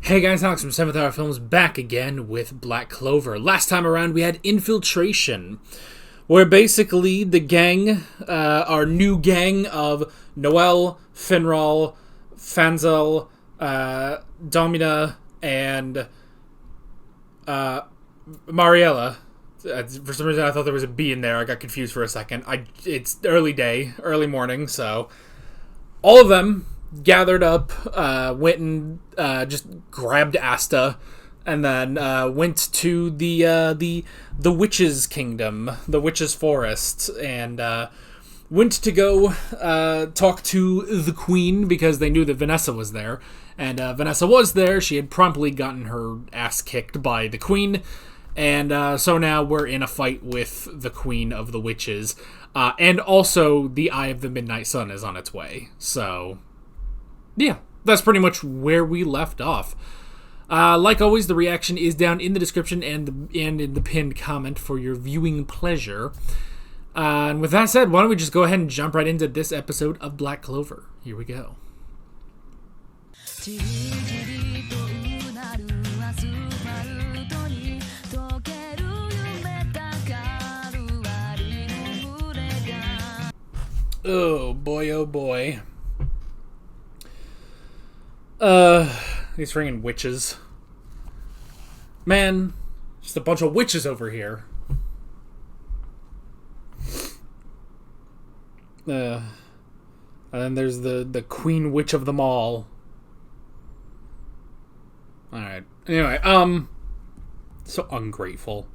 Hey guys, Alex from 7th Hour Films back again with Black Clover. Last time around we had Infiltration, where basically the gang, our new gang of Noelle, Finral, Fanzel, Domina, and Mariella. For some reason I thought there was a B in there. I got confused for a second. It's early morning, so all of them gathered up, went and just grabbed Asta, and then went to the witches' kingdom, the witches' forest, and went to go talk to the queen because they knew that Vanessa was there. And Vanessa was there. She had promptly gotten her ass kicked by the queen, and so now we're in a fight with the queen of the witches, and also the Eye of the Midnight Sun is on its way. So yeah, that's pretty much where we left off. Like always, the reaction is down in the description and in the pinned comment for your viewing pleasure. And with that said, why don't we just go ahead and jump right into this episode of Black Clover. Here we go. Oh boy, oh boy. These freaking witches. Man, just a bunch of witches over here. And then there's the queen witch of them all. Alright. Anyway, so ungrateful.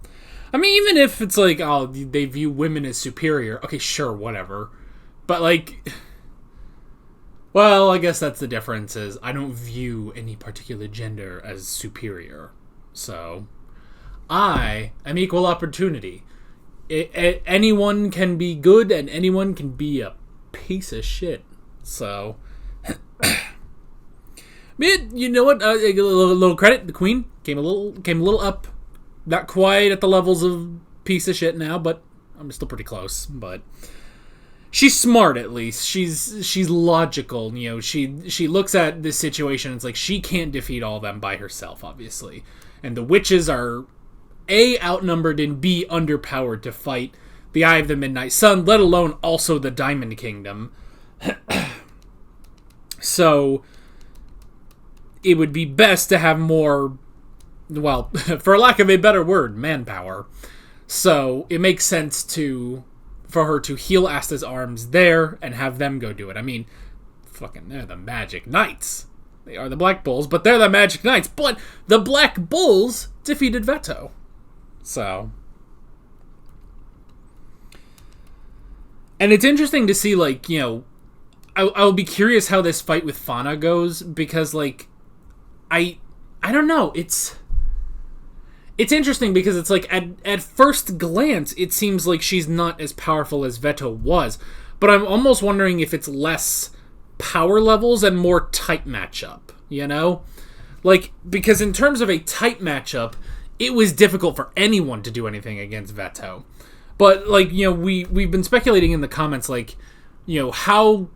I mean, even if it's like, oh, they view women as superior. Okay, sure, whatever. But like, well, I guess that's the difference, is I don't view any particular gender as superior. So, I am equal opportunity. Anyone can be good and anyone can be a piece of shit. So, you know what? A little credit. The queen came a little up. Not quite at the levels of piece of shit now, but I'm still pretty close. But she's smart, at least. She's logical. You know, she looks at this situation and it's like she can't defeat all of them by herself, obviously. And the witches are A, outnumbered, and B, underpowered to fight the Eye of the Midnight Sun, let alone also the Diamond Kingdom. So it would be best to have more, well, for lack of a better word, manpower. So it makes sense for her to heal Asta's arms there and have them go do it. I mean, fucking, they're the Magic Knights. They are the Black Bulls, but they're the Magic Knights. But the Black Bulls defeated Veto. So, and it's interesting to see, like, you know, I'll be curious how this fight with Fauna goes, because, like, I don't know, it's interesting because it's like, at first glance, it seems like she's not as powerful as Veto was, but I'm almost wondering if it's less power levels and more type matchup, you know? Like, because in terms of a type matchup, it was difficult for anyone to do anything against Veto. But, like, you know, we've been speculating in the comments, like, you know, how,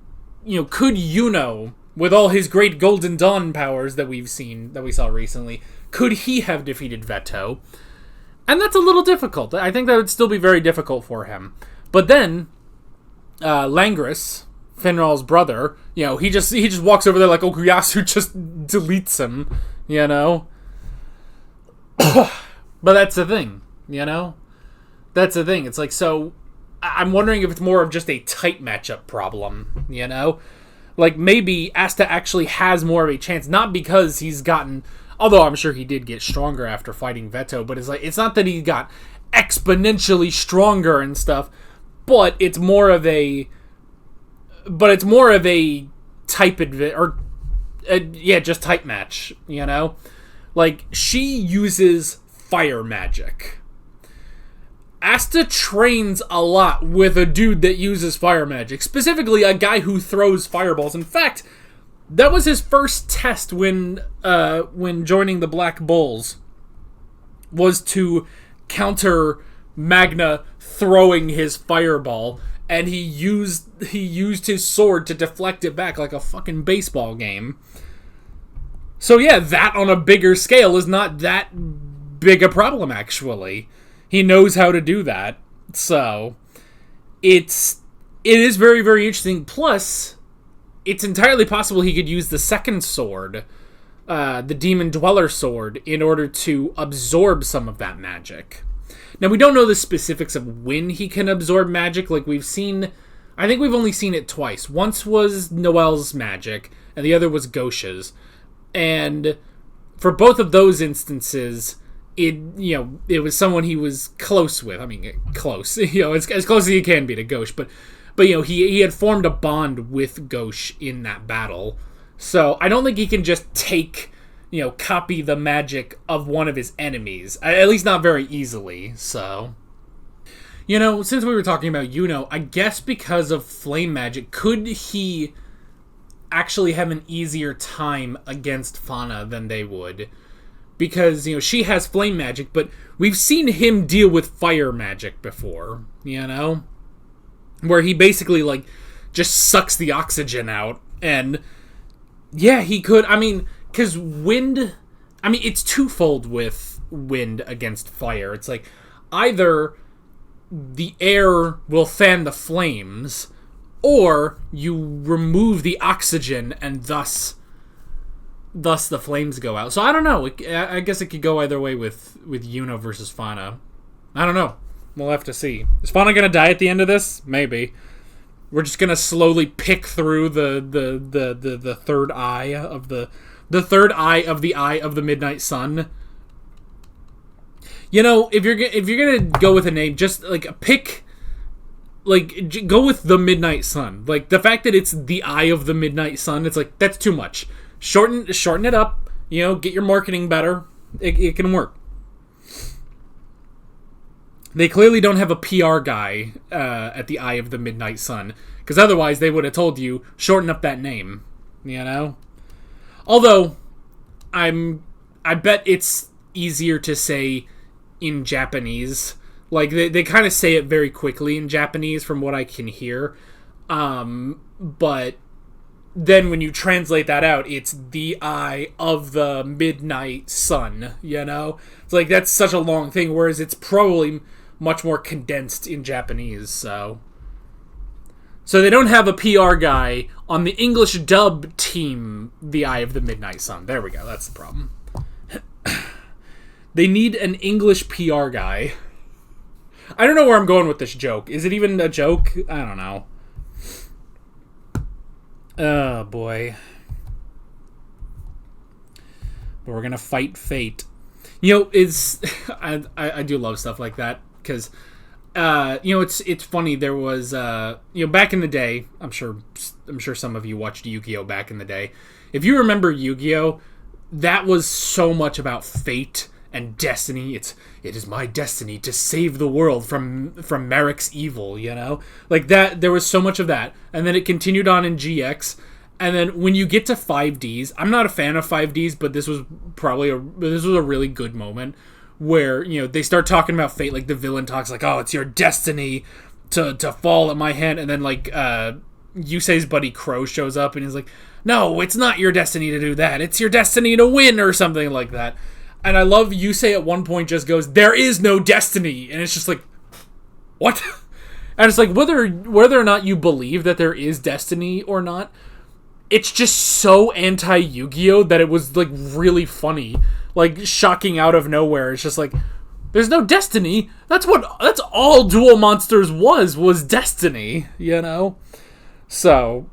you know, could Yuno, with all his great Golden Dawn powers that we saw recently, could he have defeated Veto? And that's a little difficult. I think that would still be very difficult for him. But then, Langris, Finral's brother, you know, he just walks over there like Okuyasu just deletes him, you know? But that's the thing, you know? That's the thing. It's like, so, I'm wondering if it's more of just a tight matchup problem, you know? Like, maybe Asta actually has more of a chance, not because he's gotten, although I'm sure he did get stronger after fighting Veto, but it's like, it's not that he got exponentially stronger and stuff, but it's more of a type just type match, you know? Like, she uses fire magic. Asta trains a lot with a dude that uses fire magic, specifically a guy who throws fireballs. In fact, that was his first test when joining the Black Bulls, was to counter Magna throwing his fireball, and he used his sword to deflect it back like a fucking baseball game. So yeah, that on a bigger scale is not that big a problem, actually. He knows how to do that. So it is very, very interesting. Plus, it's entirely possible he could use the second sword, the Demon Dweller sword, in order to absorb some of that magic. Now, we don't know the specifics of when he can absorb magic. Like, we've seen... I think we've only seen it twice. Once was Noelle's magic, and the other was Gauche's. And for both of those instances, it was someone he was close with. I mean, close. As close as he can be to Gauche. But he had formed a bond with Gauche in that battle. So I don't think he can just copy the magic of one of his enemies. At least not very easily, so... since we were talking about Yuno, I guess because of flame magic, could he actually have an easier time against Fauna than they would? Because, she has flame magic, but we've seen him deal with fire magic before, Where he basically, just sucks the oxygen out, and... Yeah, he could, because wind... it's twofold with wind against fire. It's either the air will fan the flames, or you remove the oxygen, and thus the flames go out. So I don't know. I guess it could go either way with Yuno versus Fauna. I don't know. We'll have to see. Is Fauna going to die at the end of this? Maybe. We're just going to slowly pick through the third eye of the eye of the Midnight Sun. If you're gonna go with a name, just pick, go with the Midnight Sun. The fact that it's the eye of the Midnight Sun, it's that's too much. Shorten it up. Get your marketing better. It can work. They clearly don't have a PR guy at the eye of the Midnight Sun, because otherwise they would have told you shorten up that name. Although I bet it's easier to say in Japanese. They kind of say it very quickly in Japanese from what I can hear. But then when you translate that out, it's the eye of the Midnight Sun, It's that's such a long thing, whereas it's probably much more condensed in Japanese, so they don't have a PR guy on the English dub team, the Eye of the Midnight Sun. There we go, that's the problem. They need an English PR guy. I don't know where I'm going with this joke. Is it even a joke? I don't know. Oh, boy. But we're gonna fight fate. It's... I do love stuff like that, because... it's funny. There was back in the day. I'm sure some of you watched Yu-Gi-Oh back in the day. If you remember Yu-Gi-Oh, that was so much about fate and destiny. It is my destiny to save the world from Merrick's evil. That. There was so much of that, and then it continued on in GX. And then when you get to 5Ds, I'm not a fan of 5Ds, but this was a really good moment. Where, they start talking about fate, the villain talks oh, it's your destiny to fall at my hand, and then, Yusei's buddy Crow shows up, and he's no, it's not your destiny to do that, it's your destiny to win, or something like that. And I love Yusei at one point just goes, there is no destiny, and it's just what? And it's whether or not you believe that there is destiny or not, it's just so anti-Yu-Gi-Oh! That it was, really funny. Shocking out of nowhere. It's just there's no destiny. That's all Duel Monsters was destiny, So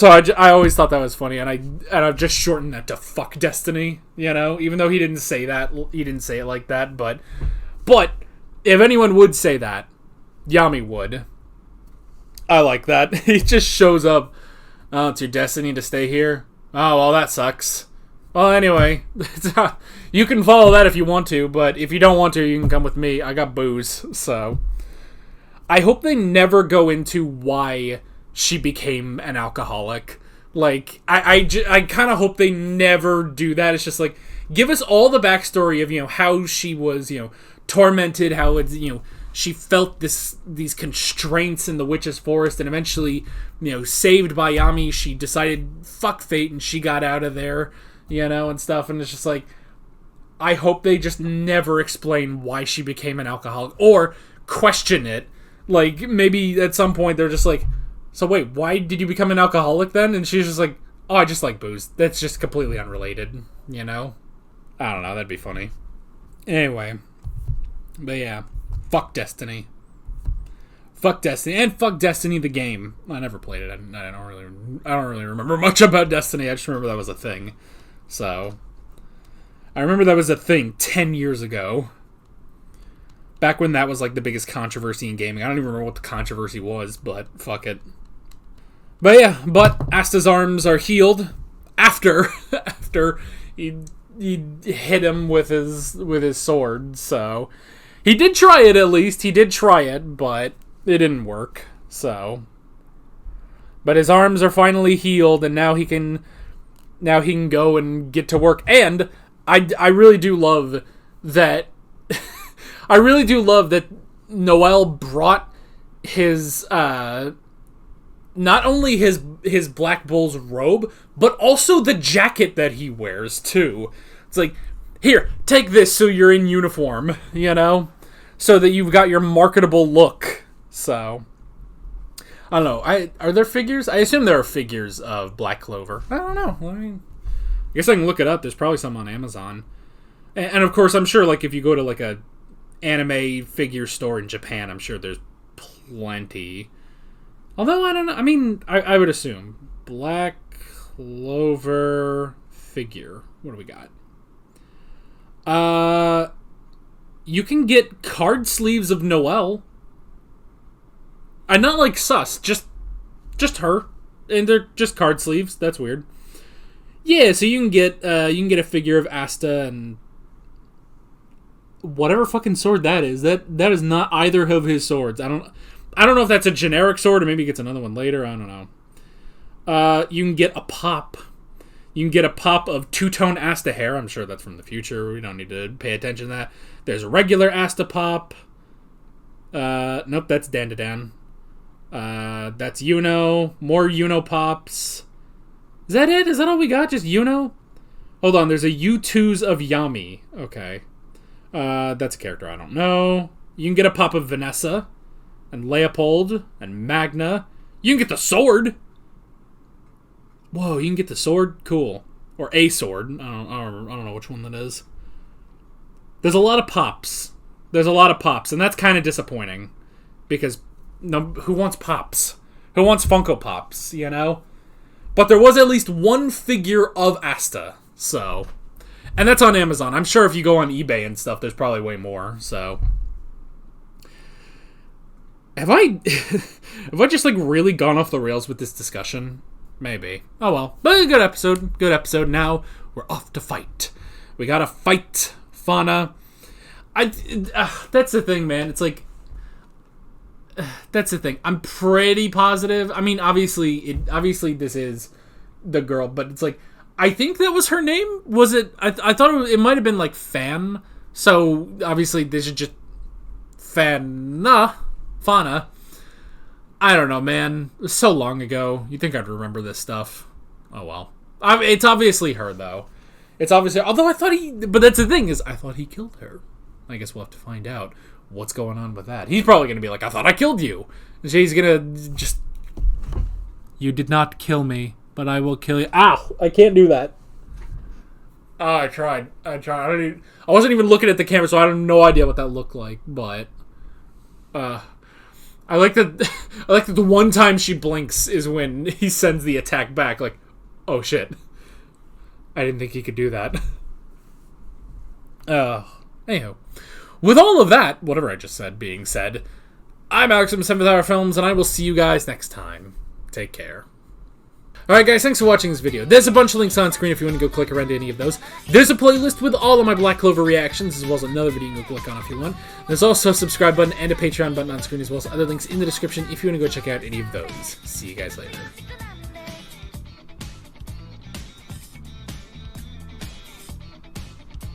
I always thought that was funny, and I've just shortened that to fuck destiny, even though he didn't say that, he didn't say it like that, but if anyone would say that, Yami would. I like that. He just shows up. Oh, it's your destiny to stay here? Oh, well, that sucks. Well, anyway, you can follow that if you want to, but if you don't want to, you can come with me. I got booze, so... I hope they never go into why she became an alcoholic. I kind of hope they never do that. It's just give us all the backstory of, how she was, tormented, how it's, she felt these constraints in the witch's forest, and eventually, saved by Yami, she decided, fuck fate, and she got out of there. you know, and stuff. And it's just like, I hope they just never explain why she became an alcoholic or question it. Like, maybe at some point they're just like, so wait, why did you become an alcoholic then? And she's just like, oh, I just like booze. That's just completely unrelated, you know? I don't know, that'd be funny. Anyway. But yeah. Fuck Destiny. Fuck Destiny. And fuck Destiny the game. I never played it. I don't really remember much about Destiny. I just remember that was a thing. So, I remember that was a thing 10 years ago. Back when that was like the biggest controversy in gaming. I don't even remember what the controversy was, but fuck it. But yeah, Asta's arms are healed after he hit him with his sword. So he did try it at least. He did try it, but it didn't work. So, but his arms are finally healed, and now he can go and get to work. And I really do love that. I really do love that Noel brought his not only his Black Bull's robe, but also the jacket that he wears too. It's like, here, take this so you're in uniform, you know? So that you've got your marketable look. So, I don't know. Are there figures? I assume there are figures of Black Clover. I don't know. I guess I can look it up. There's probably some on Amazon. And of course, I'm sure like if you go to like a anime figure store in Japan, I'm sure there's plenty. Although, I don't know. I mean, I would assume. Black Clover figure. What do we got? You can get card sleeves of Noelle. Not like sus. Just her. And they're just card sleeves. That's weird. Yeah, so you can get a figure of Asta and whatever fucking sword that is. That is not either of his swords. I don't know if that's a generic sword or maybe he gets another one later. I don't know. You can get a pop. You can get a pop of two-tone Asta hair. I'm sure that's from the future. We don't need to pay attention to that. There's a regular Asta pop. Nope, that's Dandadan. That's Yuno. More Yuno pops. Is that it? Is that all we got? Just Yuno? Hold on, there's a U2s of Yami. Okay. That's a character I don't know. You can get a pop of Vanessa. And Leopold. And Magna. You can get the sword. Whoa, you can get the sword? Cool. Or a sword. I don't know which one that is. There's a lot of pops. And that's kind of disappointing. Because who wants pops? Who wants Funko Pops, you know? But there was at least one figure of Asta. So. And that's on Amazon. I'm sure if you go on eBay and stuff, there's probably way more. So. Have I just like really gone off the rails with this discussion? Maybe. Oh well. But a good episode. Good episode. Now we're off to fight. We gotta fight Fauna. That's the thing, man. It's like, that's the thing. I'm pretty positive. I mean, obviously this is the girl, but it's like, I think that was her name. Was it? I thought it might have been like Fan. So obviously this is just Fauna. I don't know, man. It was so long ago. You'd think I'd remember this stuff. Oh well. It's obviously her though. It's obviously. Although I thought but that's the thing is, I thought he killed her. I guess we'll have to find out what's going on with that. He's probably going to be like, I thought I killed you. And she's going to just... You did not kill me, but I will kill you. Ow! I can't do that. Oh, I tried. I wasn't even looking at the camera, so I have no idea what that looked like, but... I like that the one time she blinks is when he sends the attack back, like, oh shit. I didn't think he could do that. Anyhow. With all of that, whatever I just said being said, I'm Alex from 7th Hour Films, and I will see you guys next time. Take care. Alright guys, thanks for watching this video. There's a bunch of links on screen if you want to go click around to any of those. There's a playlist with all of my Black Clover reactions, as well as another video you can go click on if you want. There's also a subscribe button and a Patreon button on screen, as well as other links in the description if you want to go check out any of those. See you guys later.